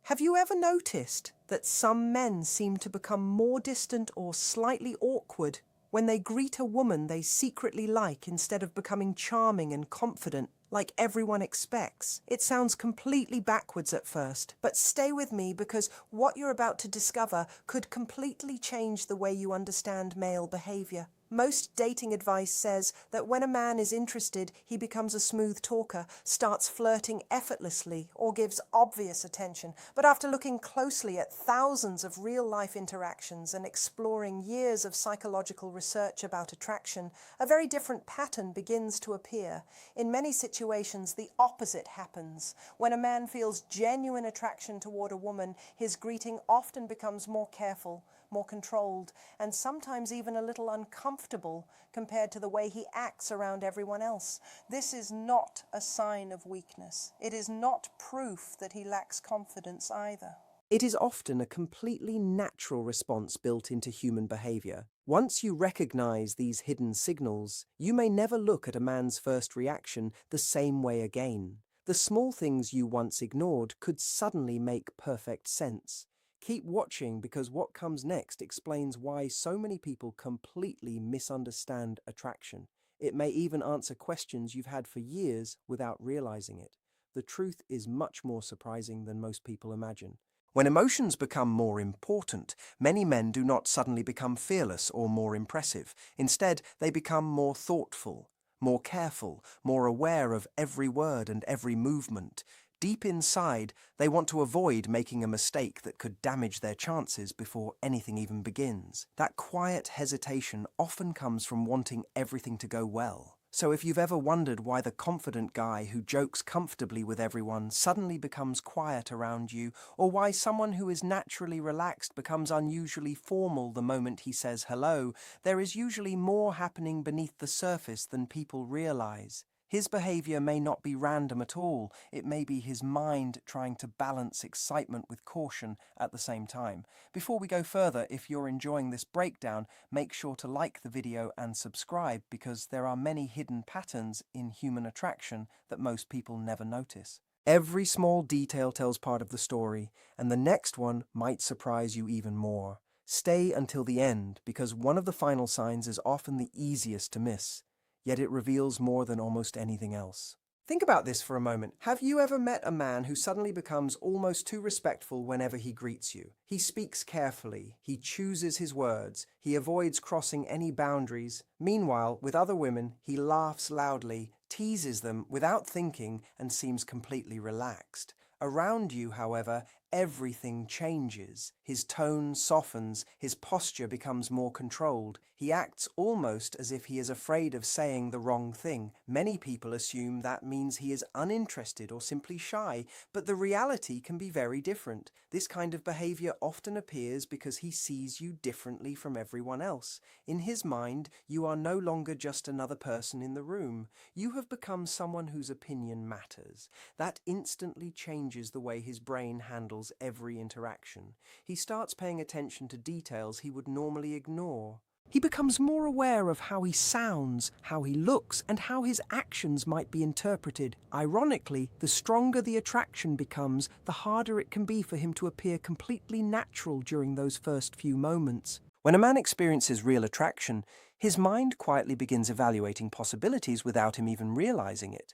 Have you ever noticed that some men seem to become more distant or slightly awkward when they greet a woman they secretly like instead of becoming charming and confident like everyone expects? It sounds completely backwards at first, but stay with me because what you're about to discover could completely change the way you understand male behavior. Most dating advice says that when a man is interested, he becomes a smooth talker, starts flirting effortlessly, or gives obvious attention. But after looking closely at thousands of real-life interactions and exploring years of psychological research about attraction, a very different pattern begins to appear. In many situations, the opposite happens. When a man feels genuine attraction toward a woman, his greeting often becomes more careful, more controlled, and sometimes even a little uncomfortable compared to the way he acts around everyone else. This is not a sign of weakness. It is not proof that he lacks confidence either. It is often a completely natural response built into human behavior. Once you recognize these hidden signals, you may never look at a man's first reaction the same way again. The small things you once ignored could suddenly make perfect sense. Keep watching because what comes next explains why so many people completely misunderstand attraction. It may even answer questions you've had for years without realizing it. The truth is much more surprising than most people imagine. When emotions become more important, many men do not suddenly become fearless or more impressive. Instead, they become more thoughtful, more careful, more aware of every word and every movement. Deep inside, they want to avoid making a mistake that could damage their chances before anything even begins. That quiet hesitation often comes from wanting everything to go well. So if you've ever wondered why the confident guy who jokes comfortably with everyone suddenly becomes quiet around you, or why someone who is naturally relaxed becomes unusually formal the moment he says hello, there is usually more happening beneath the surface than people realize. His behavior may not be random at all. It may be his mind trying to balance excitement with caution at the same time. Before we go further, if you're enjoying this breakdown, make sure to like the video and subscribe because there are many hidden patterns in human attraction that most people never notice. Every small detail tells part of the story, and the next one might surprise you even more. Stay until the end because one of the final signs is often the easiest to miss. Yet it reveals more than almost anything else. Think about this for a moment. Have you ever met a man who suddenly becomes almost too respectful whenever he greets you? He speaks carefully, he chooses his words, he avoids crossing any boundaries. Meanwhile, with other women, he laughs loudly, teases them without thinking, and seems completely relaxed. Around you, however, everything changes. His tone softens, his posture becomes more controlled. He acts almost as if he is afraid of saying the wrong thing. Many people assume that means he is uninterested or simply shy, but the reality can be very different. This kind of behavior often appears because he sees you differently from everyone else. In his mind, you are no longer just another person in the room. You have become someone whose opinion matters. That instantly changes the way his brain handles every interaction. He starts paying attention to details he would normally ignore. He becomes more aware of how he sounds, how he looks, and how his actions might be interpreted. Ironically, the stronger the attraction becomes, the harder it can be for him to appear completely natural during those first few moments. When a man experiences real attraction, his mind quietly begins evaluating possibilities without him even realizing it.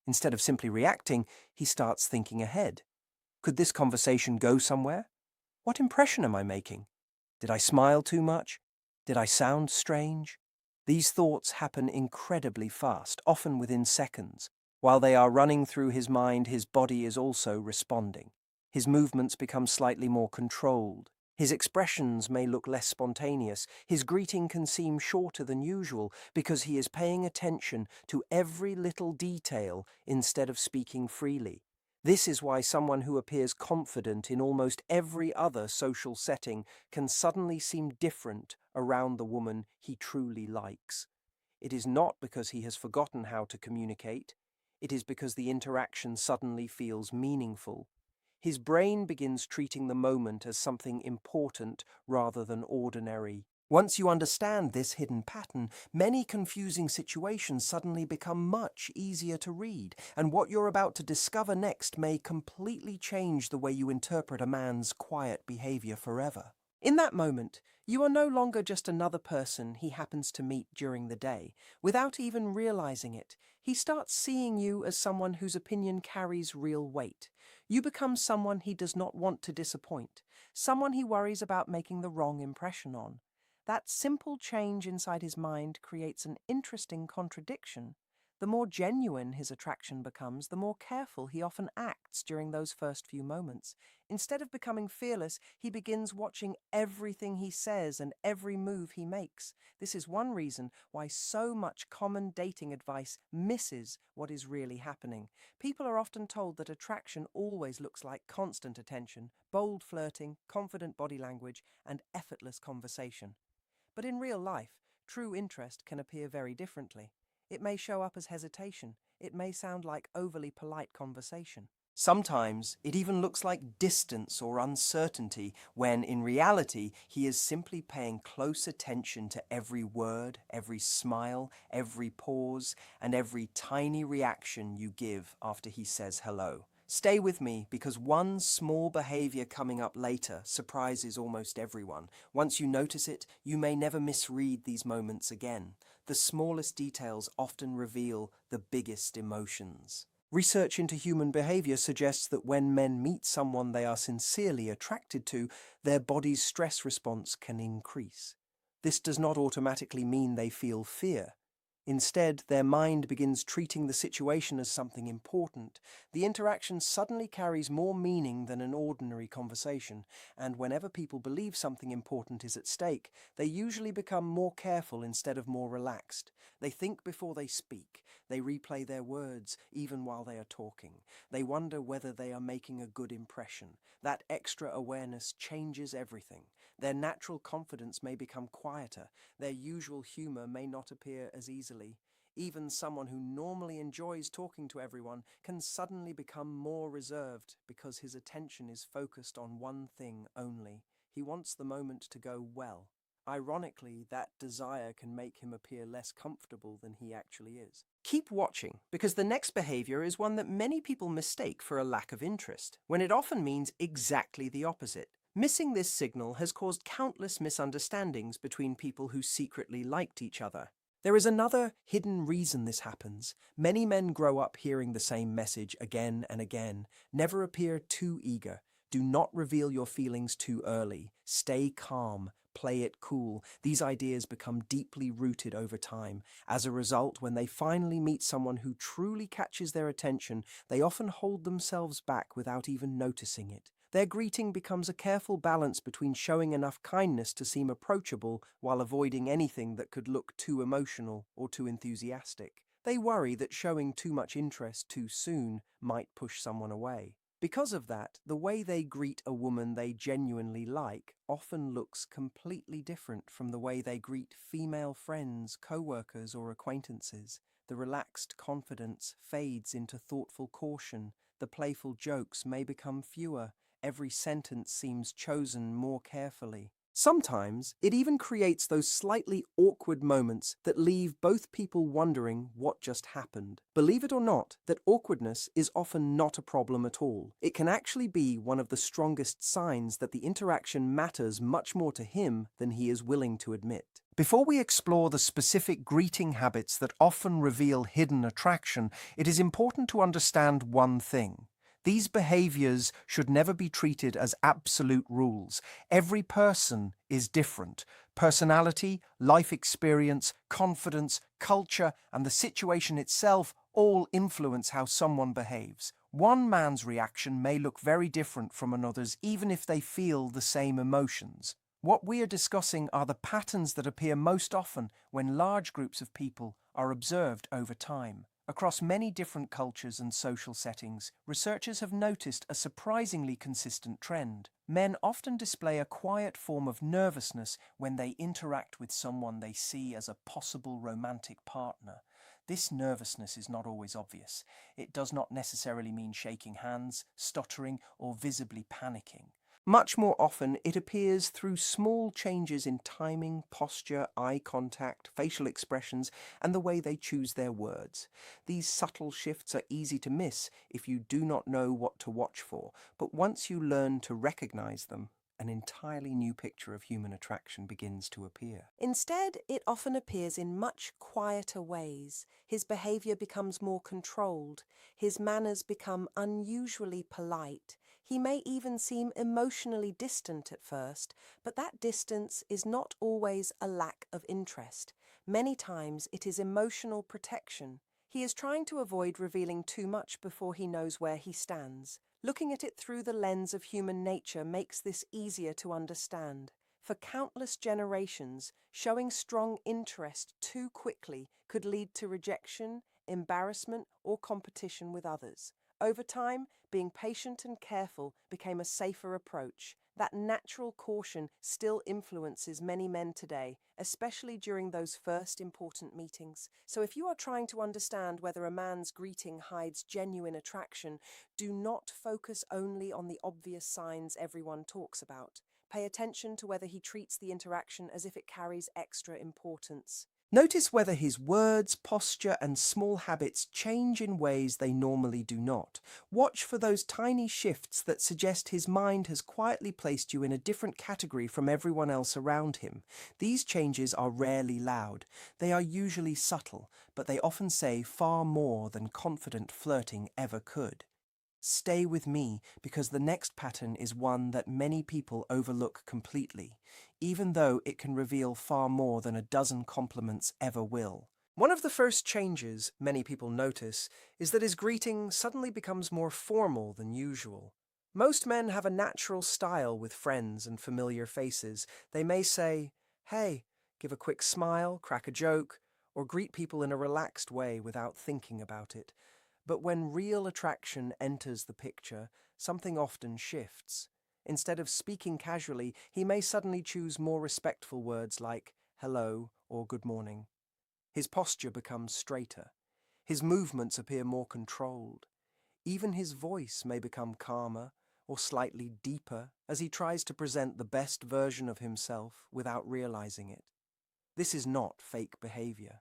Instead of simply reacting, he starts thinking ahead. Could this conversation go somewhere? What impression am I making? Did I smile too much? Did I sound strange? These thoughts happen incredibly fast, often within seconds. While they are running through his mind, his body is also responding. His movements become slightly more controlled. His expressions may look less spontaneous. His greeting can seem shorter than usual because he is paying attention to every little detail instead of speaking freely. This is why someone who appears confident in almost every other social setting can suddenly seem different around the woman he truly likes. It is not because he has forgotten how to communicate. It is because the interaction suddenly feels meaningful. His brain begins treating the moment as something important rather than ordinary. Once you understand this hidden pattern, many confusing situations suddenly become much easier to read, and what you're about to discover next may completely change the way you interpret a man's quiet behavior forever. In that moment, you are no longer just another person he happens to meet during the day. Without even realizing it, he starts seeing you as someone whose opinion carries real weight. You become someone he does not want to disappoint, someone he worries about making the wrong impression on. That simple change inside his mind creates an interesting contradiction. The more genuine his attraction becomes, the more careful he often acts during those first few moments. Instead of becoming fearless, he begins watching everything he says and every move he makes. This is one reason why so much common dating advice misses what is really happening. People are often told that attraction always looks like constant attention, bold flirting, confident body language, and effortless conversation. But in real life, true interest can appear very differently. It may show up as hesitation. It may sound like overly polite conversation. Sometimes it even looks like distance or uncertainty when, in reality, he is simply paying close attention to every word, every smile, every pause, and every tiny reaction you give after he says hello. Stay with me because one small behavior coming up later surprises almost everyone. Once you notice it, you may never misread these moments again. The smallest details often reveal the biggest emotions. Research into human behavior suggests that when men meet someone they are sincerely attracted to, their body's stress response can increase. This does not automatically mean they feel fear. Instead, their mind begins treating the situation as something important. The interaction suddenly carries more meaning than an ordinary conversation, and whenever people believe something important is at stake, they usually become more careful instead of more relaxed. They think before they speak. They replay their words even while they are talking. They wonder whether they are making a good impression. That extra awareness changes everything. Their natural confidence may become quieter. Their usual humor may not appear as easily. Even someone who normally enjoys talking to everyone can suddenly become more reserved because his attention is focused on one thing only. He wants the moment to go well. Ironically, that desire can make him appear less comfortable than he actually is. Keep watching, because the next behavior is one that many people mistake for a lack of interest, when it often means exactly the opposite. Missing this signal has caused countless misunderstandings between people who secretly liked each other. There is another hidden reason this happens. Many men grow up hearing the same message again and again. Never appear too eager. Do not reveal your feelings too early. Stay calm. Play it cool. These ideas become deeply rooted over time. As a result, when they finally meet someone who truly catches their attention, they often hold themselves back without even noticing it. Their greeting becomes a careful balance between showing enough kindness to seem approachable while avoiding anything that could look too emotional or too enthusiastic. They worry that showing too much interest too soon might push someone away. Because of that, the way they greet a woman they genuinely like often looks completely different from the way they greet female friends, co-workers, or acquaintances. The relaxed confidence fades into thoughtful caution. The playful jokes may become fewer. Every sentence seems chosen more carefully. Sometimes it even creates those slightly awkward moments that leave both people wondering what just happened. Believe it or not, that awkwardness is often not a problem at all. It can actually be one of the strongest signs that the interaction matters much more to him than he is willing to admit. Before we explore the specific greeting habits that often reveal hidden attraction, it is important to understand one thing. These behaviors should never be treated as absolute rules. Every person is different. Personality, life experience, confidence, culture, and the situation itself all influence how someone behaves. One man's reaction may look very different from another's, even if they feel the same emotions. What we are discussing are the patterns that appear most often when large groups of people are observed over time. Across many different cultures and social settings, researchers have noticed a surprisingly consistent trend. Men often display a quiet form of nervousness when they interact with someone they see as a possible romantic partner. This nervousness is not always obvious. It does not necessarily mean shaking hands, stuttering, or visibly panicking. Much more often, it appears through small changes in timing, posture, eye contact, facial expressions, and the way they choose their words. These subtle shifts are easy to miss if you do not know what to watch for, but once you learn to recognize them, an entirely new picture of human attraction begins to appear. Instead, it often appears in much quieter ways. His behavior becomes more controlled. His manners become unusually polite. He may even seem emotionally distant at first, but that distance is not always a lack of interest. Many times it is emotional protection. He is trying to avoid revealing too much before he knows where he stands. Looking at it through the lens of human nature makes this easier to understand. For countless generations, showing strong interest too quickly could lead to rejection, embarrassment, or competition with others. Over time, being patient and careful became a safer approach. That natural caution still influences many men today, especially during those first important meetings. So if you are trying to understand whether a man's greeting hides genuine attraction, do not focus only on the obvious signs everyone talks about. Pay attention to whether he treats the interaction as if it carries extra importance. Notice whether his words, posture, and small habits change in ways they normally do not. Watch for those tiny shifts that suggest his mind has quietly placed you in a different category from everyone else around him. These changes are rarely loud. They are usually subtle, but they often say far more than confident flirting ever could. Stay with me, because the next pattern is one that many people overlook completely, even though it can reveal far more than a dozen compliments ever will. One of the first changes many people notice is that his greeting suddenly becomes more formal than usual. Most men have a natural style with friends and familiar faces. They may say, "Hey," give a quick smile, crack a joke, or greet people in a relaxed way without thinking about it. But when real attraction enters the picture, something often shifts. Instead of speaking casually, he may suddenly choose more respectful words like hello or good morning. His posture becomes straighter. His movements appear more controlled. Even his voice may become calmer or slightly deeper as he tries to present the best version of himself without realizing it. This is not fake behavior.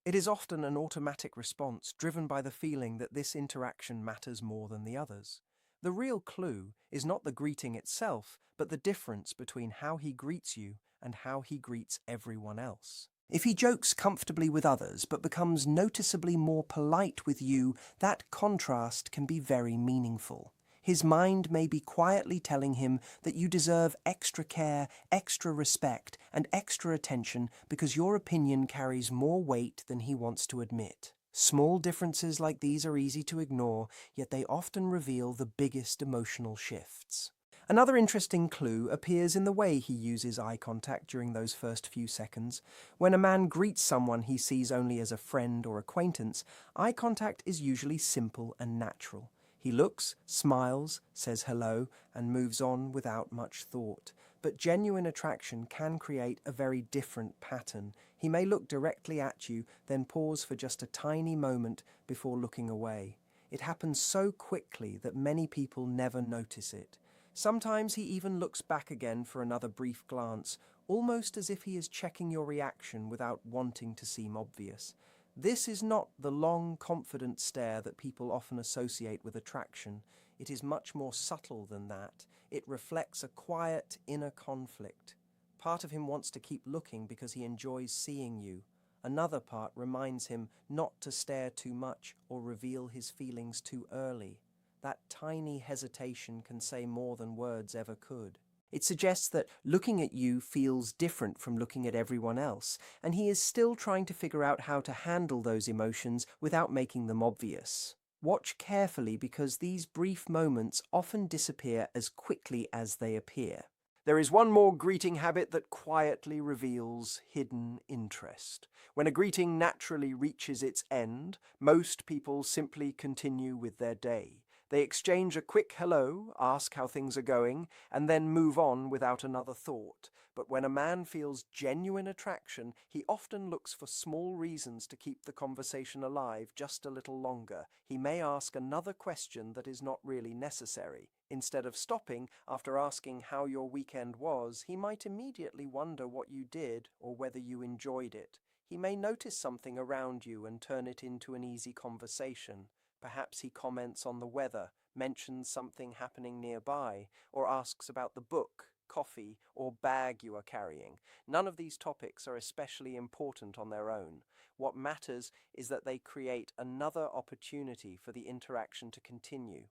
It is often an automatic response driven by the feeling that this interaction matters more than the others. The real clue is not the greeting itself, but the difference between how he greets you and how he greets everyone else. If he jokes comfortably with others but becomes noticeably more polite with you, that contrast can be very meaningful. His mind may be quietly telling him that you deserve extra care, extra respect, and extra attention because your opinion carries more weight than he wants to admit. Small differences like these are easy to ignore, yet they often reveal the biggest emotional shifts. Another interesting clue appears in the way he uses eye contact during those first few seconds. When a man greets someone he sees only as a friend or acquaintance, eye contact is usually simple and natural. He looks, smiles, says hello, and moves on without much thought. But genuine attraction can create a very different pattern. He may look directly at you, then pause for just a tiny moment before looking away. It happens so quickly that many people never notice it. Sometimes he even looks back again for another brief glance, almost as if he is checking your reaction without wanting to seem obvious. This is not the long, confident stare that people often associate with attraction. It is much more subtle than that. It reflects a quiet inner conflict. Part of him wants to keep looking because he enjoys seeing you. Another part reminds him not to stare too much or reveal his feelings too early. That tiny hesitation can say more than words ever could. It suggests that looking at you feels different from looking at everyone else, and he is still trying to figure out how to handle those emotions without making them obvious. Watch carefully, because these brief moments often disappear as quickly as they appear. There is one more greeting habit that quietly reveals hidden interest. When a greeting naturally reaches its end, most people simply continue with their day. They exchange a quick hello, ask how things are going, and then move on without another thought. But when a man feels genuine attraction, he often looks for small reasons to keep the conversation alive just a little longer. He may ask another question that is not really necessary. Instead of stopping after asking how your weekend was, he might immediately wonder what you did or whether you enjoyed it. He may notice something around you and turn it into an easy conversation. Perhaps he comments on the weather, mentions something happening nearby, or asks about the book, coffee, or bag you are carrying. None of these topics are especially important on their own. What matters is that they create another opportunity for the interaction to continue.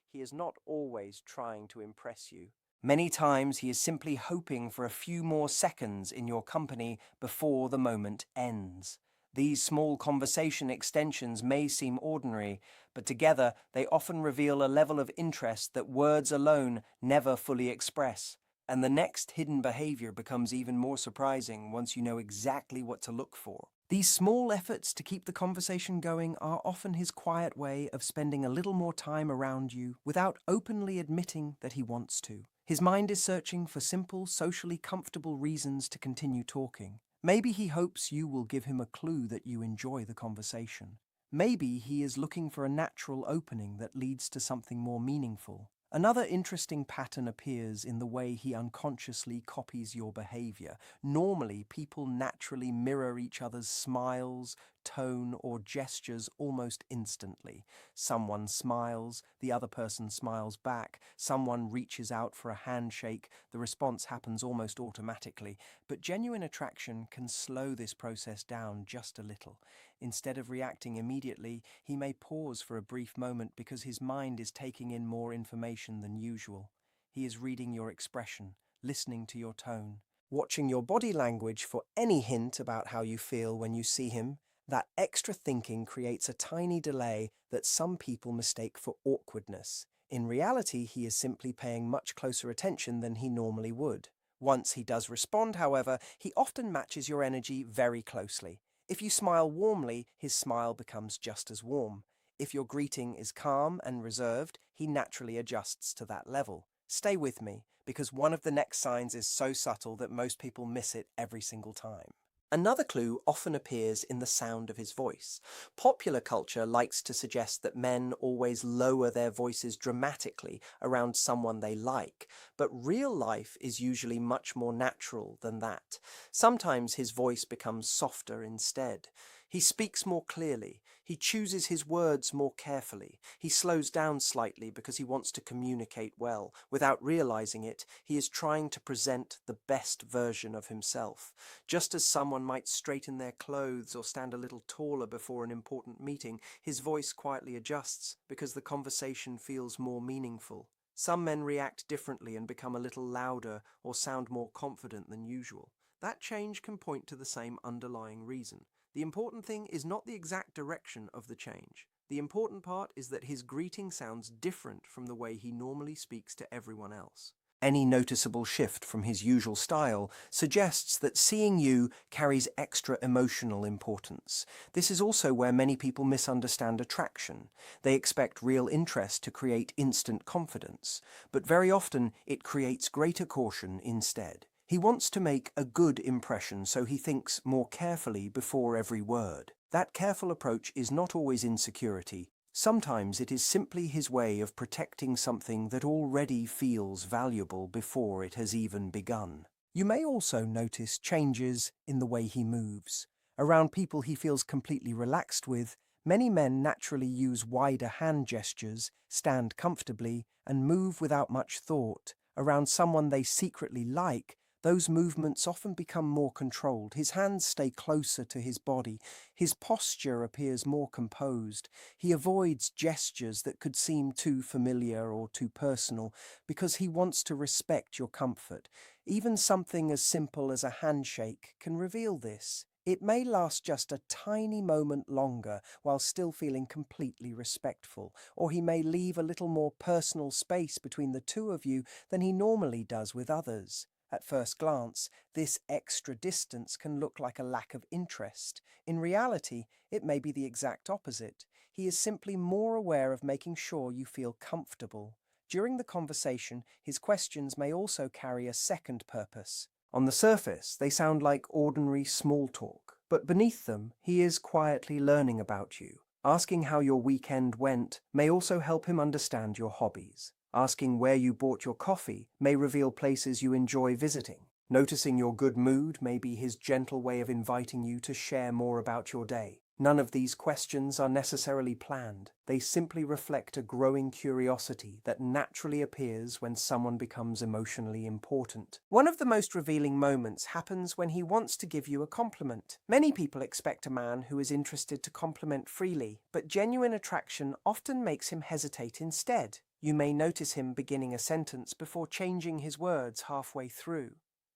He is not always trying to impress you. Many times he is simply hoping for a few more seconds in your company before the moment ends. These small conversation extensions may seem ordinary, but together they often reveal a level of interest that words alone never fully express. And the next hidden behavior becomes even more surprising once you know exactly what to look for. These small efforts to keep the conversation going are often his quiet way of spending a little more time around you without openly admitting that he wants to. His mind is searching for simple, socially comfortable reasons to continue talking. Maybe he hopes you will give him a clue that you enjoy the conversation. Maybe he is looking for a natural opening that leads to something more meaningful. Another interesting pattern appears in the way he unconsciously copies your behavior. Normally, people naturally mirror each other's smiles, tone, or gestures almost instantly. Someone smiles, the other person smiles back. Someone reaches out for a handshake, the response happens almost automatically. But genuine attraction can slow this process down just a little. Instead of reacting immediately, he may pause for a brief moment because his mind is taking in more information than usual. He is reading your expression, listening to your tone, watching your body language for any hint about how you feel when you see him. That extra thinking creates a tiny delay that some people mistake for awkwardness. In reality, he is simply paying much closer attention than he normally would. Once he does respond, however, he often matches your energy very closely. If you smile warmly, his smile becomes just as warm. If your greeting is calm and reserved, he naturally adjusts to that level. Stay with me, because one of the next signs is so subtle that most people miss it every single time. Another clue often appears in the sound of his voice. Popular culture likes to suggest that men always lower their voices dramatically around someone they like, but real life is usually much more natural than that. Sometimes his voice becomes softer instead. He speaks more clearly. He chooses his words more carefully. He slows down slightly because he wants to communicate well. Without realizing it, he is trying to present the best version of himself. Just as someone might straighten their clothes or stand a little taller before an important meeting, his voice quietly adjusts because the conversation feels more meaningful. Some men react differently and become a little louder or sound more confident than usual. That change can point to the same underlying reason. The important thing is not the exact direction of the change. The important part is that his greeting sounds different from the way he normally speaks to everyone else. Any noticeable shift from his usual style suggests that seeing you carries extra emotional importance. This is also where many people misunderstand attraction. They expect real interest to create instant confidence, but very often it creates greater caution instead. He wants to make a good impression, so he thinks more carefully before every word. That careful approach is not always insecurity. Sometimes it is simply his way of protecting something that already feels valuable before it has even begun. You may also notice changes in the way he moves. Around people he feels completely relaxed with, many men naturally use wider hand gestures, stand comfortably, and move without much thought. Around someone they secretly like, those movements often become more controlled. His hands stay closer to his body. His posture appears more composed. He avoids gestures that could seem too familiar or too personal because he wants to respect your comfort. Even something as simple as a handshake can reveal this. It may last just a tiny moment longer while still feeling completely respectful, or he may leave a little more personal space between the two of you than he normally does with others. At first glance, this extra distance can look like a lack of interest. In reality, it may be the exact opposite. He is simply more aware of making sure you feel comfortable. During the conversation, his questions may also carry a second purpose. On the surface, they sound like ordinary small talk, but beneath them, he is quietly learning about you. Asking how your weekend went may also help him understand your hobbies. Asking where you bought your coffee may reveal places you enjoy visiting. Noticing your good mood may be his gentle way of inviting you to share more about your day. None of these questions are necessarily planned. They simply reflect a growing curiosity that naturally appears when someone becomes emotionally important. One of the most revealing moments happens when he wants to give you a compliment. Many people expect a man who is interested to compliment freely, but genuine attraction often makes him hesitate instead. You may notice him beginning a sentence before changing his words halfway through.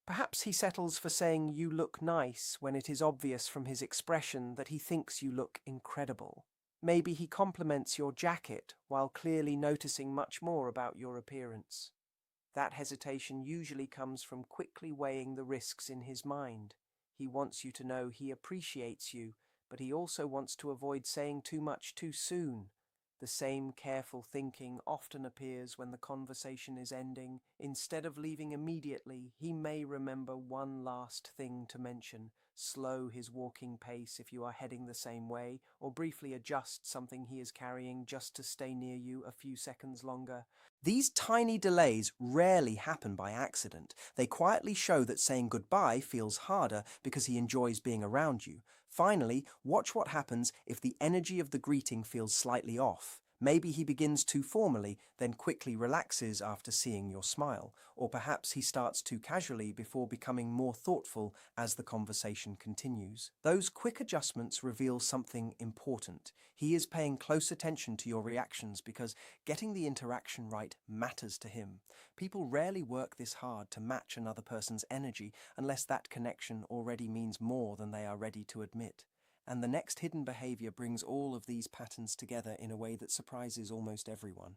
Perhaps he settles for saying "you look nice" when it is obvious from his expression that he thinks you look incredible. Maybe he compliments your jacket while clearly noticing much more about your appearance. That hesitation usually comes from quickly weighing the risks in his mind. He wants you to know he appreciates you, but he also wants to avoid saying too much too soon. The same careful thinking often appears when the conversation is ending. Instead of leaving immediately, he may remember one last thing to mention, slow his walking pace if you are heading the same way, or briefly adjust something he is carrying just to stay near you a few seconds longer. These tiny delays rarely happen by accident. They quietly show that saying goodbye feels harder because he enjoys being around you. Finally, watch what happens if the energy of the greeting feels slightly off. Maybe he begins too formally, then quickly relaxes after seeing your smile. Or perhaps he starts too casually before becoming more thoughtful as the conversation continues. Those quick adjustments reveal something important. He is paying close attention to your reactions because getting the interaction right matters to him. People rarely work this hard to match another person's energy unless that connection already means more than they are ready to admit. And the next hidden behavior brings all of these patterns together in a way that surprises almost everyone.